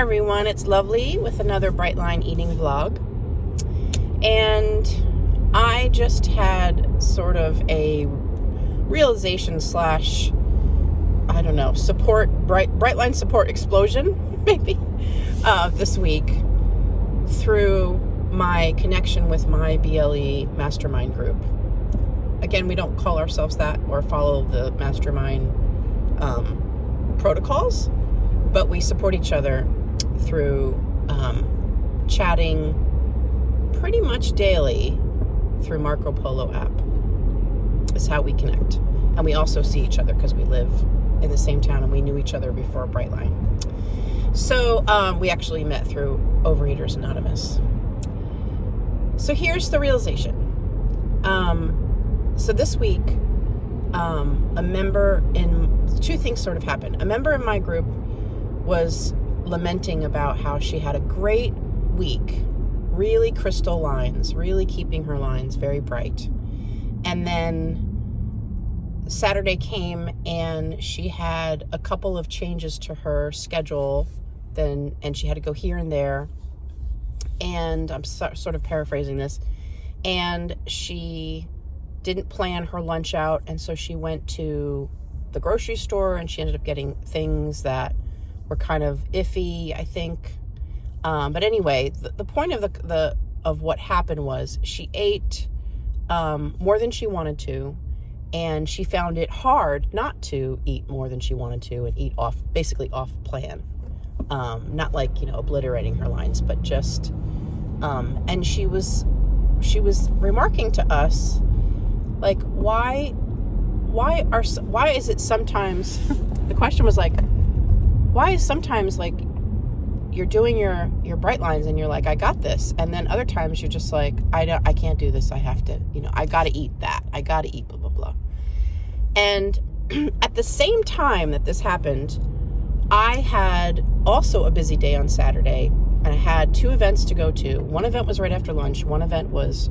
everyone, it's Lovely with another Brightline eating vlog. And I just had sort of a realization slash, I don't know, Brightline support explosion, maybe, this week through my connection with my BLE mastermind group. Again, we don't call ourselves that or follow the mastermind protocols, but we support each other through chatting pretty much daily through Marco Polo app. Is how we connect. And we also see each other because we live in the same town and we knew each other before Brightline. So we actually met through Overeaters Anonymous. So here's the realization. So this week, two things sort of happened. A member in my group was lamenting about how she had a great week, really crystal lines, really keeping her lines very bright. And then Saturday came and she had a couple of changes to her schedule, and she had to go here and there. And I'm sort of paraphrasing this. And she didn't plan her lunch out, and so she went to the grocery store and she ended up getting things that were kind of iffy, I think. But anyway, the point of what happened was she ate more than she wanted to, and she found it hard not to eat more than she wanted to and eat basically off plan. Not like, obliterating her lines, but just, and she was remarking to us, like, why is it sometimes, the question was like, why is sometimes like you're doing your bright lines and you're like, I got this. And then other times you're just like, I can't do this. I have to, I got to eat that. I got to eat blah, blah, blah. And at the same time that this happened, I had also a busy day on Saturday, and I had two events to go to. One event was right after lunch. One event was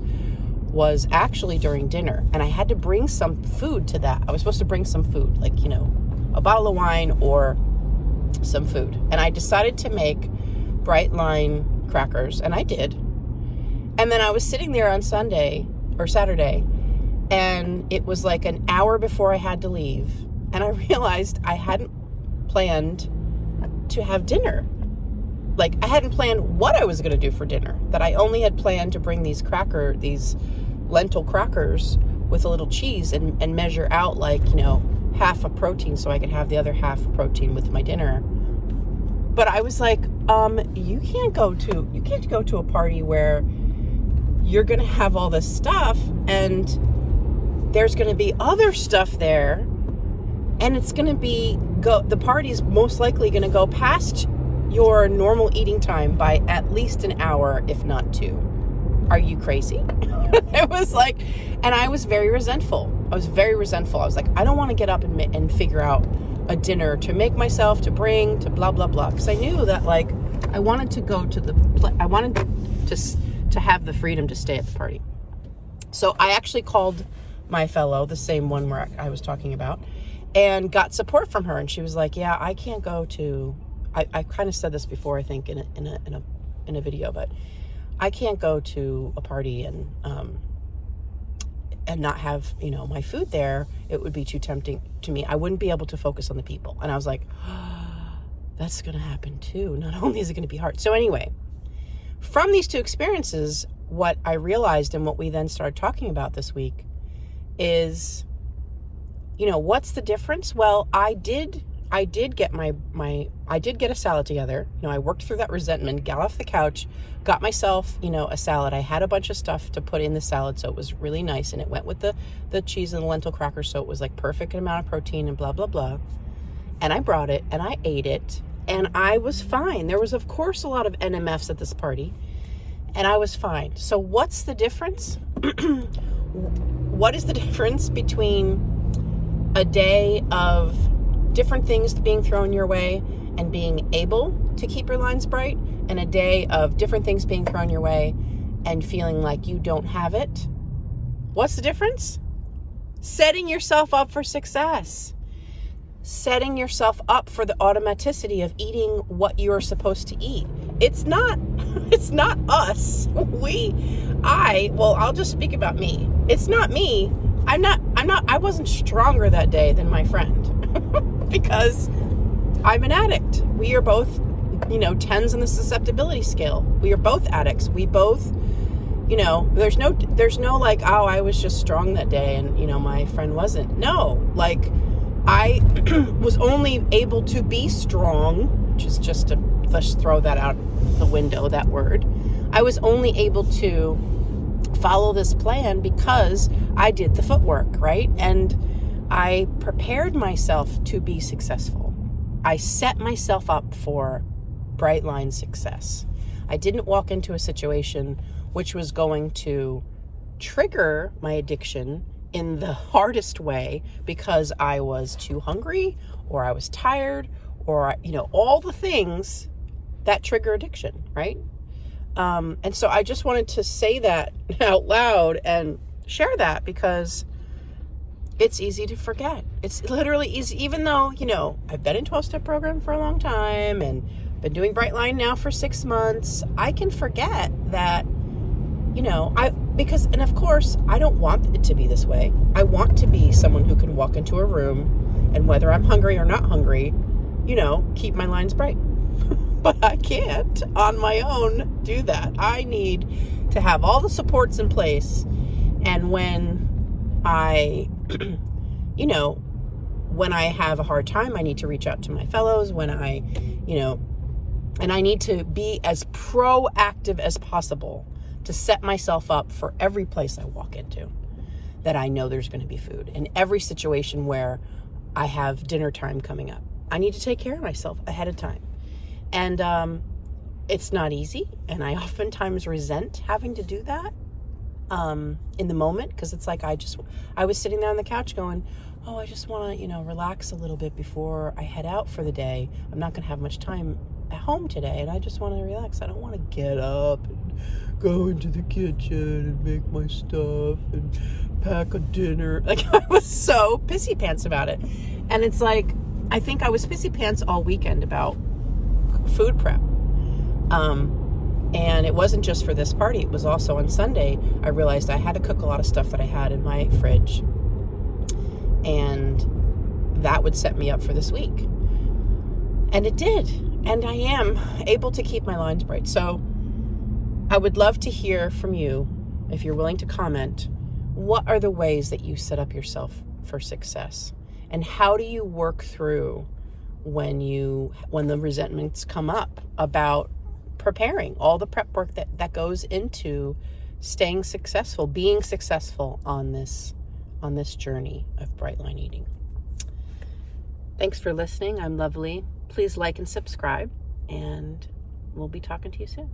actually during dinner, and I had to bring some food to that. I was supposed to bring some food, like, a bottle of wine or some food. And I decided to make Brightline crackers, and I did. And then I was sitting there on Sunday or Saturday, and it was like an hour before I had to leave, and I realized I hadn't planned to have dinner. Like, I hadn't planned what I was going to do for dinner, that I only had planned to bring these lentil crackers with a little cheese and measure out, like, half a protein so I could have the other half protein with my dinner. But I was like, you can't go to a party where you're going to have all this stuff and there's going to be other stuff there, and it's going to be the party's most likely going to go past your normal eating time by at least an hour, if not two. Are you crazy? It was like, and I was very resentful. I was like, I don't want to get up and figure out a dinner to make myself, to bring, to blah, blah, blah. Because I knew that, like, I wanted to go to I wanted to have the freedom to stay at the party. So I actually called my fellow, the same one where I was talking about, and got support from her. And she was like, yeah, I can't go to, I kind of said this before, I think, in a video, but I can't go to a party and not have, my food there. It would be too tempting to me. I wouldn't be able to focus on the people. And I was like, that's going to happen too. Not only is it going to be hard. So anyway, from these two experiences, what I realized and what we then started talking about this week is, what's the difference? Well, I did get I did get a salad together. I worked through that resentment, got off the couch, got myself, a salad. I had a bunch of stuff to put in the salad, so it was really nice, and it went with the cheese and the lentil crackers, so it was like perfect amount of protein and blah, blah, blah. And I brought it, and I ate it, and I was fine. There was, of course, a lot of NMFs at this party, and I was fine. So what's the difference? What is the difference between a day of different things being thrown your way and being able to keep your lines bright, and a day of different things being thrown your way and feeling like you don't have it? What's the difference? Setting yourself up for success. setting yourself up for the automaticity of eating what you're supposed to eat. It's not us. I'll just speak about me. It's not me. I wasn't stronger that day than my friend because I'm an addict. We are both, 10s on the susceptibility scale. We are both addicts. We both, there's no like, oh, I was just strong that day and, my friend wasn't. No, like I was only able to be strong, which is just to let's throw that out the window, that word. I was only able to follow this plan because I did the footwork, right? And I prepared myself to be successful. I set myself up for Brightline success. I didn't walk into a situation which was going to trigger my addiction in the hardest way because I was too hungry or I was tired or, all the things that trigger addiction, right? And so I just wanted to say that out loud and share that because it's easy to forget. It's literally easy, even though, I've been in 12-step program for a long time and been doing Brightline now for 6 months. I can forget that, and of course, I don't want it to be this way. I want to be someone who can walk into a room and whether I'm hungry or not hungry, keep my lines bright. But I can't on my own do that. I need to have all the supports in place. And when I, when I have a hard time, I need to reach out to my fellows. When I, and I need to be as proactive as possible to set myself up for every place I walk into that I know there's going to be food. In every situation where I have dinner time coming up, I need to take care of myself ahead of time. And it's not easy. And I oftentimes resent having to do that in the moment because it's like I was sitting there on the couch going, oh, I just want to, relax a little bit before I head out for the day. I'm not going to have much time at home today and I just want to relax. I don't want to get up and go into the kitchen and make my stuff and pack a dinner. Like I was so pissy pants about it. And it's like, I think I was pissy pants all weekend about food prep. And it wasn't just for this party. It was also on Sunday. I realized I had to cook a lot of stuff that I had in my fridge. And that would set me up for this week. And it did. And I am able to keep my lines bright. So I would love to hear from you, if you're willing to comment, what are the ways that you set up yourself for success? And how do you work through when the resentments come up about preparing, all the prep work that goes into staying successful, being successful on this journey of Brightline eating. Thanks for listening. I'm Lovely. Please like and subscribe, and we'll be talking to you soon.